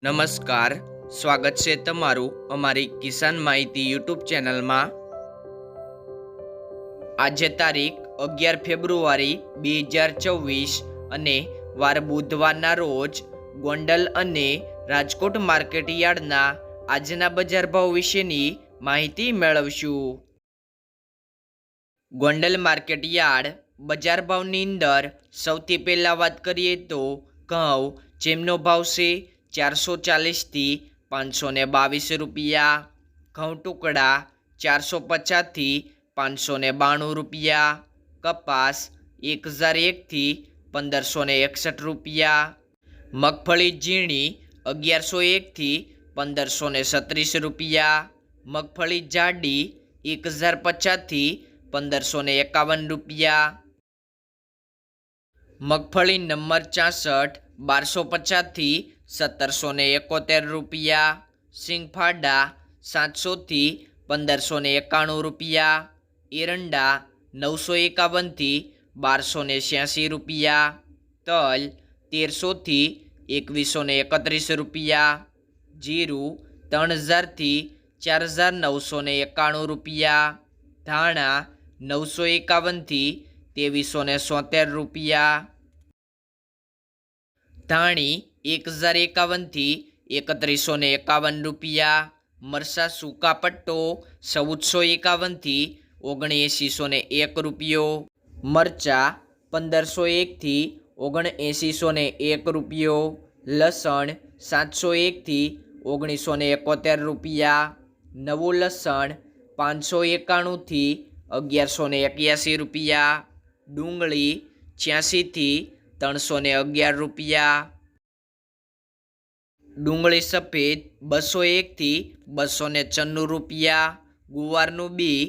નમસ્કાર, સ્વાગત છે તમારું અમારી કિસાન માહિતી યુટ્યુબ ચેનલમાં। આજે તારીખ 11 ફેબ્રુઆરી 2024 અને વાર બુધવારના રોજ ગોંડલ અને રાજકોટ માર્કેટ યાર્ડના આજના બજાર ભાવ વિશેની માહિતી મેળવશું। ગોંડલ માર્કેટ યાર્ડ બજાર ભાવની અંદર સૌથી પહેલાં વાત કરીએ તો ઘઉં જેમનો ભાવ છે 440 થી 522 રૂપિયા, ઘઉં ટુકડા 450 થી 592 રૂપિયા, કપાસ 1001 થી 1561 રૂપિયા, મગફળી ઝીણી 1101 થી 1536 રૂપિયા, મગફળી જાડી 1050 થી 1551 રૂપિયા, મગફળી નંબર 64 1250 થી 1771 રૂપિયા, સિંગફાડા 700 થી 1591 રૂપિયા, એરંડા 951 થી 1286 રૂપિયા, તલ 1300 થી 2131 રૂપિયા, જીરું 3000 થી 4991 રૂપિયા, ધાણા 951 થી 2373 રૂપિયા, ધાણી 1051 થી 3151 રૂપિયા, મરસા સૂકા પટ્ટો 1451 થી 7901 રૂપિયો, મરચા 1501 થી 7901 રૂપિયો, લસણ 701 થી 1971 રૂપિયા, નવું લસણ 591 થી 1181 રૂપિયા, ડુંગળી 86 થી 311 રૂપિયા, ડુંગળી સફેદ 201 થી 294 રૂપિયા, ગુવારનું બી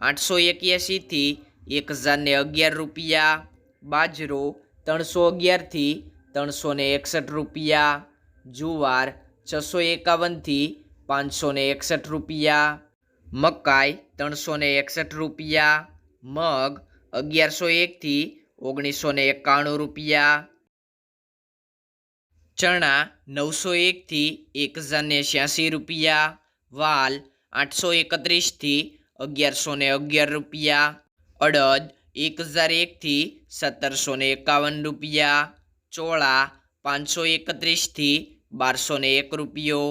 881 થી 1011 રૂપિયા, બાજરો 311 થી 361 રૂપિયા, જુવાર 651 થી 561 રૂપિયા, મકાઈ 361 રૂપિયા, મગ 1101 થી 1991 રૂપિયા, ચણા 901 થી 1086 રૂપિયા, વાલ 831 થી 1111 રૂપિયા, અડદ 1001 થી 1751 રૂપિયા, ચોળા 531 થી 1201 રૂપિયો,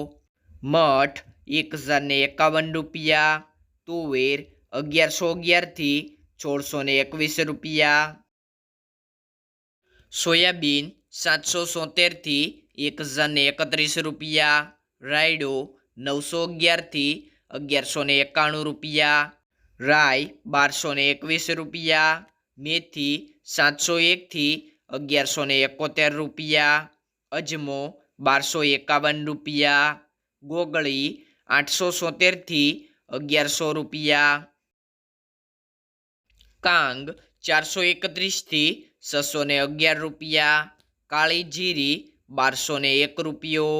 મઠ 1051 રૂપિયા, તુવેર 1111 થી 1621 રૂપિયા, સોયાબીન 770 થી 1031 રૂપિયા, રાયડો 911 થી 1191 રૂપિયા, રાઈ 1221 રૂપિયા, મેથી 701 થી 1171 રૂપિયા, અજમો 1251 રૂપિયા, ગોગળી 870 થી 1100 રૂપિયા, કાંગ 431 થી 611 રૂપિયા, કાળી જીરી 1201 રૂપિયો,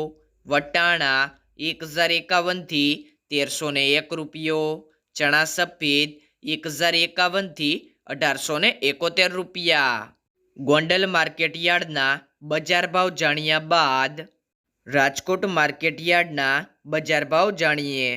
વટાણા 1051 થી 1301 રૂપિયો, ચણા સફેદ 1051 થી 1871 રૂપિયા। ગોંડલ માર્કેટ યાર્ડના બજાર ભાવ જાણ્યા બાદ રાજકોટ માર્કેટ યાર્ડના બજાર ભાવ જાણીએ।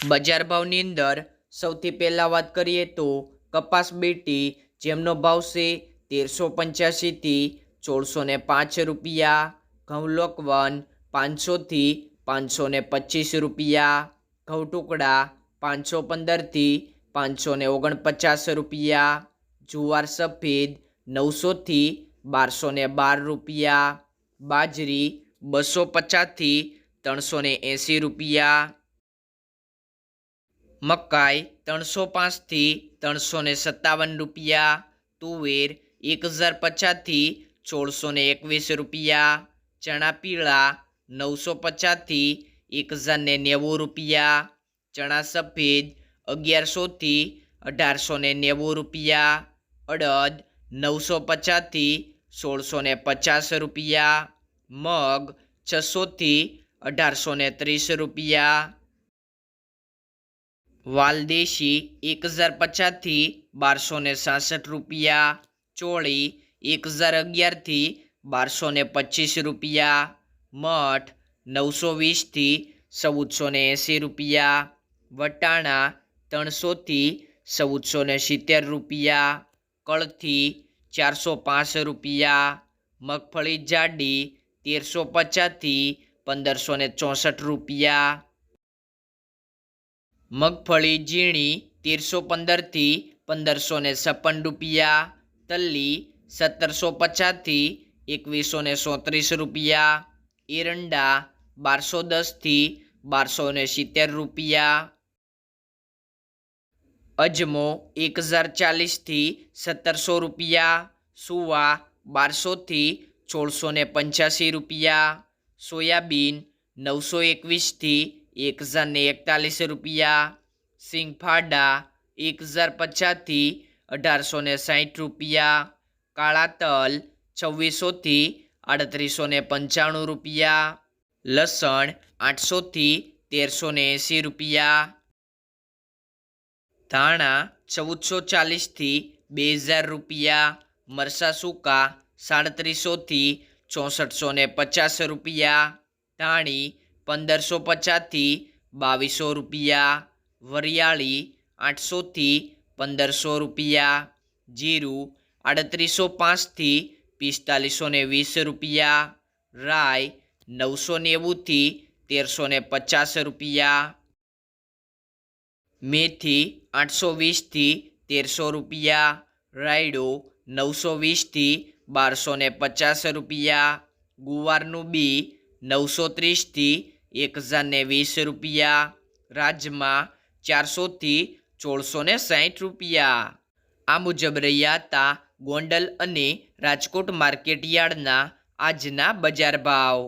બજાર ભાવની અંદર સૌથી પહેલાં વાત કરીએ તો કપાસ બીટી જેમનો ભાવ છે 1385 થી 1405 રૂપિયા, ઘઉં લોકવન 500 થી 525 રૂપિયા, ઘઉં ટુકડા 515 થી 549 રૂપિયા, જુવાર સફેદ 900 થી 1212 રૂપિયા, બાજરી 250 થી 380 રૂપિયા, મકાઈ 305 થી 357 રૂપિયા, તુવેર 1050 થી 1621 રૂપિયા, ચણા પીળા 950 થી 1090 રૂપિયા, ચણા સફેદ 1100 થી 1890 રૂપિયા, અડદ 950 થી 1650 રૂપિયા, મગ 600 થી 1830 રૂપિયા, વાલદેશી 1050 થી 1266 રૂપિયા, ચોળી 1011 થી 1225 રૂપિયા, મઠ 920થી 1480 રૂપિયા, વટાણા 300થી 1470 રૂપિયા, કળથી 405 રૂપિયા, મગફળી જાડી 1350થી 1564 રૂપિયા, મગફળી ઝીણી 1315થી 1556 રૂપિયા, તલ્લી 1750થી 2137 રૂપિયા, એરંડા 1210થી 1270 રૂપિયા, અજમો 1040થી 1700 રૂપિયા, સુવા 1200થી 1685 રૂપિયા, સોયાબીન 921થી 1041 રૂપિયા, સિંગફાડા 1050થી 1860 રૂપિયા, કાળા તલ 2600થી 3895 રૂપિયા, લસણ 800થી 1380 રૂપિયા, ધાણા 1440થી 2000 રૂપિયા, મરચાં સૂકા 3700થી 6450 રૂપિયા, ધાણી 1550થી 2200 રૂપિયા, વરિયાળી 800થી 1500 રૂપિયા, જીરું 3805થી 4520 રૂપિયા, રાઈ 990થી 1350 રૂપિયા, મેથી 820થી 1300 રૂપિયા, રાયડો 920થી 1250 રૂપિયા, ગુવારનું બી 930થી 1020 રૂપિયા, રાજમા 400થી 1660 રૂપિયા. આ મુજબ રહ્યા હતા ગોંડલ અને રાજકોટ માર્કેટ યાર્ડના આજના બજાર ભાવ.